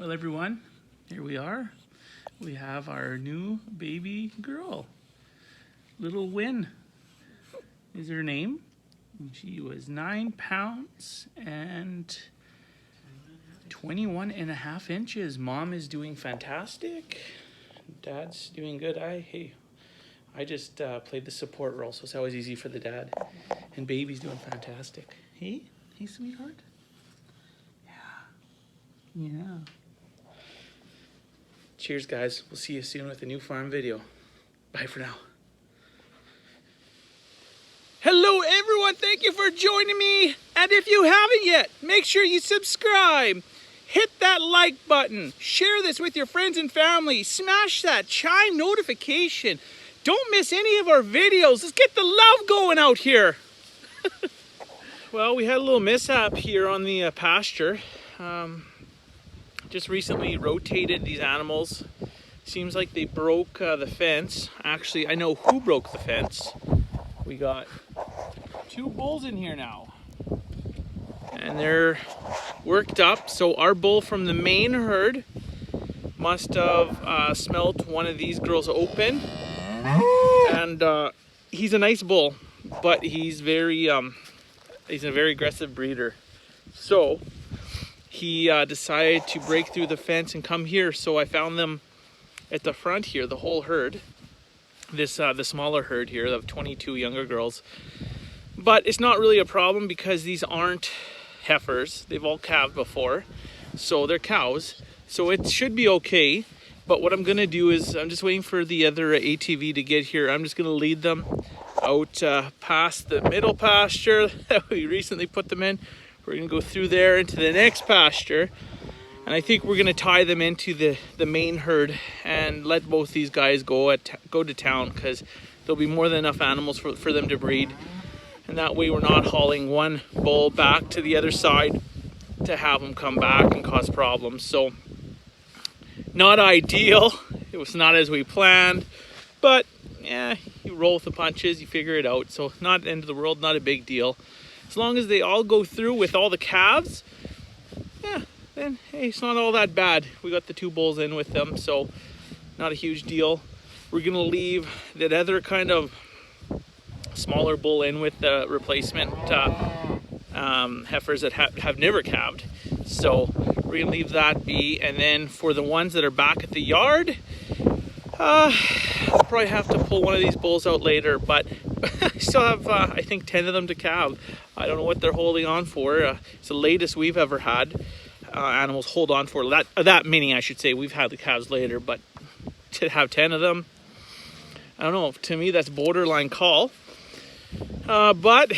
Well, everyone, here we are. We have our new baby girl. Little Win is her name. She was 9 pounds and 21.5 inches. Mom is doing fantastic. Dad's doing good. I just played the support role, so it's always easy for the dad. And baby's doing fantastic. Hey, sweetheart. Yeah. Cheers, guys. We'll see you soon with a new farm video. Bye for now. Hello, everyone. Thank you for joining me. And if you haven't yet, make sure you subscribe. Hit that like button. Share this with your friends and family. Smash that chime notification. Don't miss any of our videos. Let's get the love going out here. Well, we had a little mishap here on the pasture. Just recently rotated these animals. Seems like they broke the fence. Actually, I know who broke the fence. We got 2 bulls in here now. And they're worked up. So our bull from the main herd must have smelt one of these girls open. And he's a nice bull, but he's a very aggressive breeder. So he decided to break through the fence and come here. So I found them at the front here, the whole herd. This the smaller herd here of 22 younger girls. But it's not really a problem because these aren't heifers. They've all calved before, so they're cows. So it should be okay. But what I'm gonna do is I'm just waiting for the other ATV to get here. I'm just gonna lead them out past the middle pasture that we recently put them in. We're gonna go through there into the next pasture, and I think we're gonna tie them into the main herd and let both these guys go to town, because there'll be more than enough animals for them to breed, and that way we're not hauling one bull back to the other side to have them come back and cause problems. So not ideal. It was not as we planned, but yeah, you roll with the punches, you figure it out. So not the end of the world, not a big deal. As long as they all go through with all the calves, yeah, then hey, it's not all that bad. We got the 2 bulls in with them, so not a huge deal. We're gonna leave that other kind of smaller bull in with the replacement heifers that have never calved. So we're gonna leave that be, and then for the ones that are back at the yard, I'll probably have to pull one of these bulls out later, but I still have, I think, 10 of them to calve. I don't know what they're holding on for. It's the latest we've ever had animals hold on for. That many, I should say. We've had the calves later, but to have 10 of them, I don't know. To me, that's borderline call. But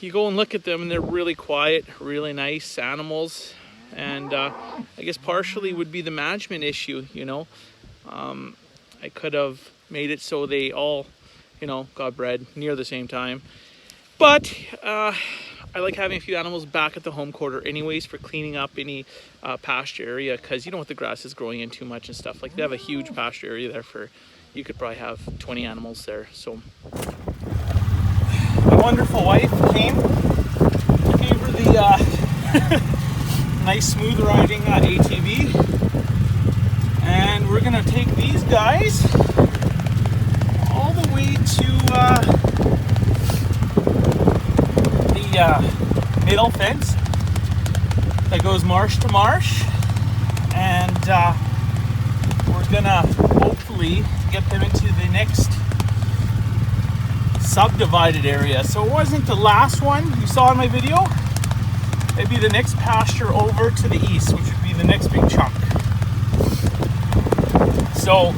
you go and look at them, and they're really quiet, really nice animals. And I guess partially would be the management issue, you know. I could have made it so they all, you know, got bred near the same time. But I like having a few animals back at the home quarter anyways for cleaning up any pasture area, because you don't want the grass is growing in too much and stuff. Like, they have a huge pasture area there for, you could probably have 20 animals there. So my wonderful wife came, gave her the nice smooth riding ATV, and we're gonna take these guys all the way to the middle fence that goes marsh to marsh, and we're gonna hopefully get them into the next subdivided area. So it wasn't the last one you saw in my video. It'd be the next pasture over to the east, which would be the next big chunk. So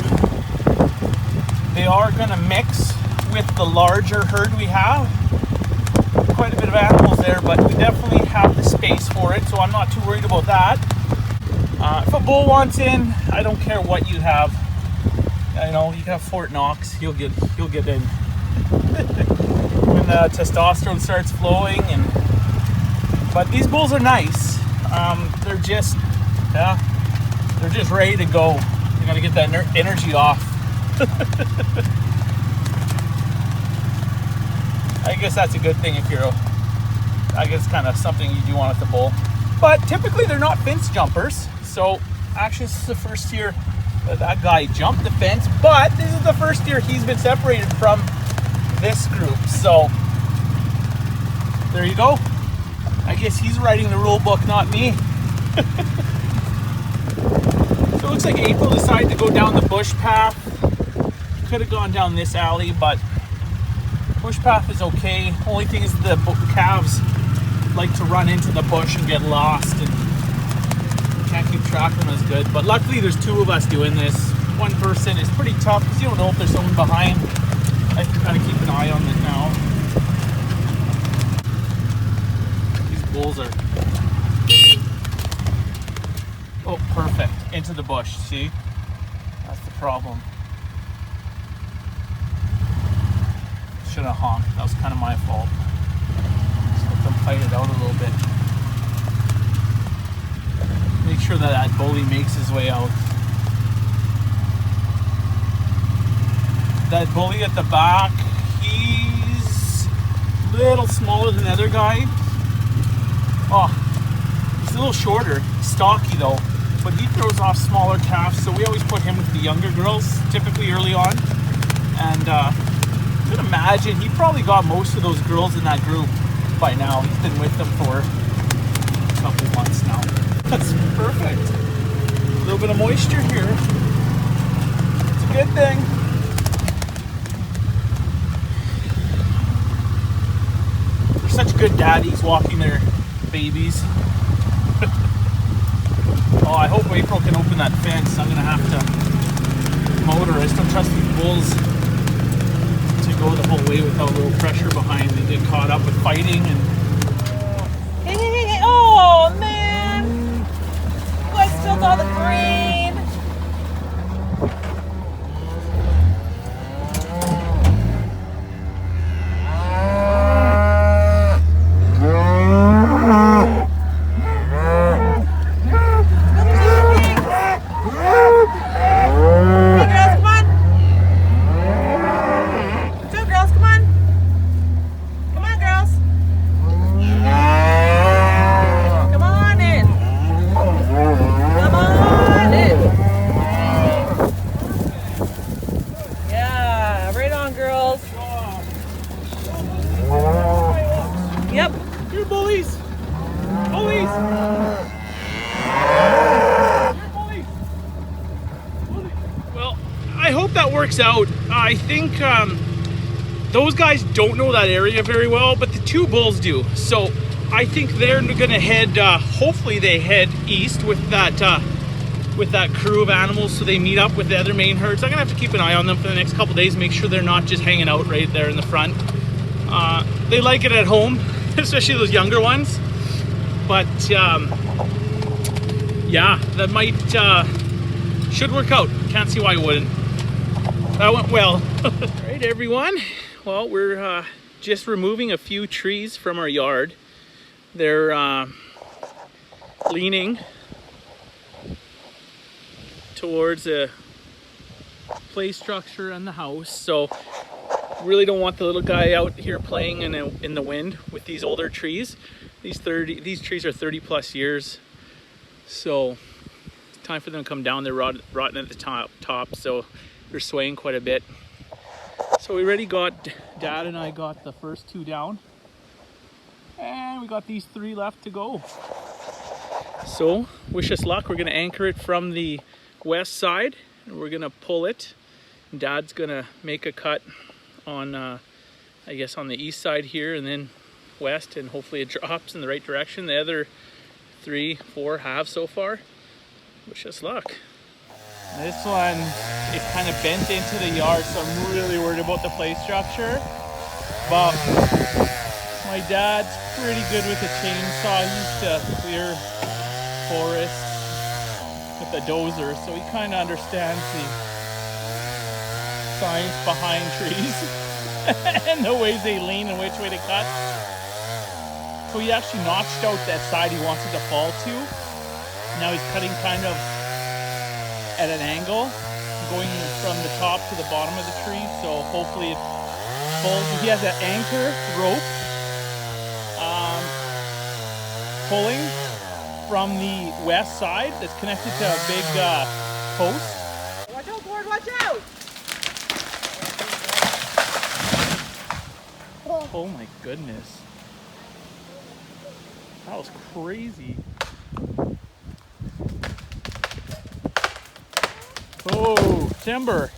they are gonna mix with the larger herd we have. Quite a bit of animals there, but we definitely have the space for it, so I'm not too worried about that. If a bull wants in, I don't care what you have. You know, you have Fort Knox, he'll get in. When the testosterone starts flowing. But these bulls are nice. They're just ready to go. You gotta get that energy off. I guess that's a good thing if you're I guess kind of something you do want at the bull. But typically they're not fence jumpers, so Actually, this is the first year that guy jumped the fence, but this is the first year he's been separated from this group. So there you go. I guess he's writing the rule book, not me. So it looks like April decided to go down the bush path. Could have gone down this alley, but bush path is okay. Only thing is the calves like to run into the bush and get lost, and can't keep track of them as good. But luckily there's two of us doing this. One person is pretty tough because you don't know if there's someone behind. I have to kind of keep an eye on it now. These bulls are... Oh, perfect. Into the bush, see? That's the problem. Should have honked. That was kind of my fault. Just let them fight it out a little bit. Make sure that that bully makes his way out. That bully at the back, he's a little smaller than the other guy. Oh, he's a little shorter, stocky though, but he throws off smaller calves, so we always put him with the younger girls, typically early on. And I can imagine he probably got most of those girls in that group by now. He's been with them for a couple months now. That's perfect. A little bit of moisture here. It's a good thing. They're such good daddies walking their babies. Oh, I hope April can open that fence. I'm gonna have to motor. I just don't trust these bulls to go the whole way without a little pressure behind. They get caught up with fighting and... Hey. Oh man! I spilled all the green. Yep. You're bullies. Bullies. Well, I hope that works out. I think those guys don't know that area very well, but the two bulls do. So I think they're gonna head, hopefully they head east with that crew of animals, so they meet up with the other main herds. I'm gonna have to keep an eye on them for the next couple days, make sure they're not just hanging out right there in the front. They like it at home, especially those younger ones. But yeah, that might should work out. Can't see why it wouldn't. That went well. All right, everyone. Well, we're just removing a few trees from our yard. They're leaning towards a play structure and the house, so really don't want the little guy out here playing in the wind with these older trees. These trees are 30 plus years, so it's time for them to come down. They're rotten at the top, so they're swaying quite a bit. So we already got, Dad and I got the first two down, and we got these three left to go. So wish us luck. We're gonna anchor it from the west side, and we're gonna pull it. Dad's gonna make a cut on I guess on the east side here, and then west, and hopefully it drops in the right direction. The other 3, 4 have so far. Wish us luck. This one is kind of bent into the yard, so I'm really worried about the play structure. But my dad's pretty good with a chainsaw. He used to clear forests with a dozer, so he kind of understands the science behind trees and the ways they lean and which way to cut. So he actually notched out that side he wants it to fall to. Now he's cutting kind of at an angle, going from the top to the bottom of the tree, so hopefully it falls. He has an anchor rope pulling, from the west side that's connected to a big post. Watch out, Gord, watch out! Oh my goodness. That was crazy. Oh, timber.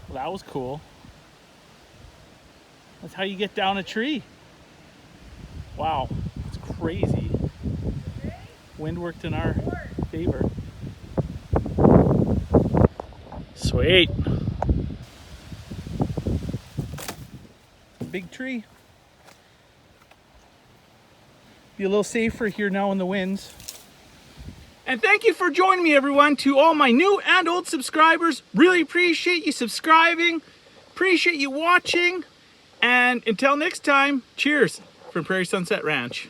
Well, that was cool. That's how you get down a tree. Wow, it's crazy. Wind worked in our favor. Sweet. Big tree. Be a little safer here now in the winds. And thank you for joining me, everyone. To all my new and old subscribers, really appreciate you subscribing. Appreciate you watching. And until next time, cheers from Prairie Sunset Ranch.